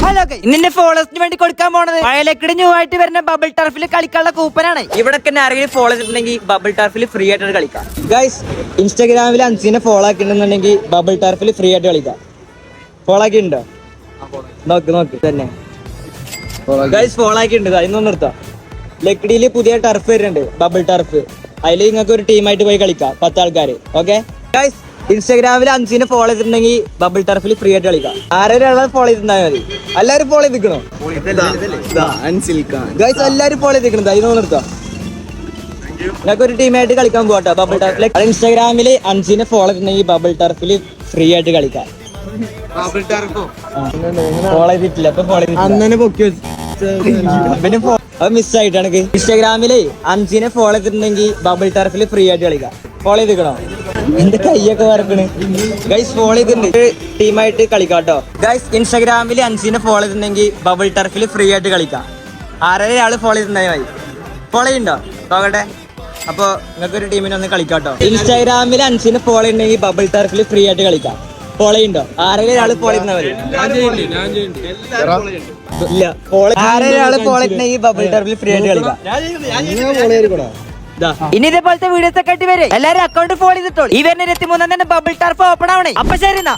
Hello ഇന്നെ ഫോളോസിന് വേണ്ടി കൊടുക്കാൻ പോണത് വയലക്കടി ന്യൂ ആയിട്ട് വരുന്ന ബബിൾ ടർഫിൽ കളിക്കാനുള്ള കൂപ്പനാണ്. ഇവിടെ തന്നെ ആരെങ്കിലും ഫോളോ ചെയ്തിട്ടുണ്ടെങ്കിൽ ബബിൾ ടർഫിൽ ഫ്രീ ആയിട്ട് കളിക്കാം. ഗൈസ് ഇൻസ്റ്റാഗ്രാമിൽ അൻസിനെ ഫോളോ ആക്കിയിട്ടുണ്ടെന്നുണ്ടെങ്കിൽ ബബിൾ ടർഫിൽ ഫ്രീ ആയിട്ട് കളിക്കാം. ഫോളോ ആക്കിയിട്ടുണ്ടോ? നോക്ക് തന്നെ ഗൈസ് ഫോളോ ആക്കിയിട്ടുണ്ട്. അതിനൊന്നും നിർത്താം. ലക്കിടിയിൽ പുതിയ ടർഫ് വരുന്നുണ്ട്, ബബിൾ ടർഫ്. അതിൽ നിങ്ങൾക്ക് ഒരു ടീമായിട്ട് പോയി കളിക്കാം, 10 ആൾക്കാർ. ഓക്കെ ഗൈസ്, ഇൻസ്റ്റാഗ്രാമിൽ അൻസിനെ ഫോളോ ചെയ്തിട്ടുണ്ടെങ്കിൽ ബബിൾ ടർഫിൽ ഫ്രീ ആയിട്ട് കളിക്കാം. ആരെങ്കിലും ഫോളോ ചെയ്തിട്ടുണ്ടായാൽ മതി. എല്ലാവരും ഫോളോ ചെയ്തിക്കണോ? ഗൈസ് എല്ലാവരും ഫോളോ ചെയ്തിരിക്കണം. അതിനൊന്നും നിർത്താം. നിങ്ങൾക്ക് ഒരു ടീമായിട്ട് കളിക്കാൻ പോകട്ടോ ബബിൾ ടർഫിൽ. ഇൻസ്റ്റാഗ്രാമിൽ അൻസിനെ ഫോളോ ചെയ്തിട്ടുണ്ടെങ്കിൽ ബബിൾ ടർഫിൽ ഫ്രീ ആയിട്ട് കളിക്കാം. ഫോളോ ചെയ്തിട്ടില്ല, അപ്പൊ ഫോളോ ചെയ്തിട്ടില്ല. അത് മിസ്സായിട്ടാണ്. ഇൻസ്റ്റാഗ്രാമില് അൻസിനെ ഫോളോ ചെയ്തിട്ടുണ്ടെങ്കിൽ ബബിൾ ടർഫിൽ ഫ്രീ ആയിട്ട് കളിക്കാം. ഫോളോ ചെയ്തിക്കണോ? എന്റെ കൈയൊക്കെ വറക്കണ്. ഗൈസ് ഫോളോ ചെയ്തിട്ടുണ്ട്, ടീമായിട്ട് കളിക്കാട്ടോ. ഗൈസ് ഇൻസ്റ്റാഗ്രാമിൽ അൻസിനെ ഫോളോ ചെയ്തിട്ടുണ്ടെങ്കിൽ ബബിൾ ടർഫിൽ ഫ്രീ ആയിട്ട് കളിക്കാം. ആള് ഫോളോ ചെയ്തിട്ടുണ്ടായി മതി. ഫോളോ ചെയ്യുന്നുണ്ടോ? നോക്കട്ടെ. അപ്പൊ നിങ്ങൾക്ക് ഒരു ടീമിനെ ഒന്ന് കളിക്കാട്ടോ. ഇൻസ്റ്റാഗ്രാമിൽ അൻസിനെ ഫോളോ ചെയ്തിട്ടുണ്ടെങ്കിൽ ബബിൾ ടർഫിൽ ഫ്രീ ആയിട്ട് കളിക്കാം. ഫോളോ ചെയ്യുന്നുണ്ടോ? ആള് ഫോളോ ചെയ്യുന്ന മതി. ഇല്ല, ഫോളോ ചെയ്തിട്ടുണ്ടെങ്കിൽ ബബിൾ ടർഫിൽ ഫ്രീ ആയിട്ട് കളിക്കാം. ഇനി ഇതേപോലത്തെ വീഡിയോസ് ഒക്കെ ആയിട്ട് വരെ എല്ലാരും അക്കൗണ്ട് ഫോളോ ചെയ്തിട്ടോളൂ. ഈ വരുന്ന 23 ബബിൾ ടർഫ് ഓപ്പൺ ആവണേ. അപ്പൊ ശരി എന്നാ.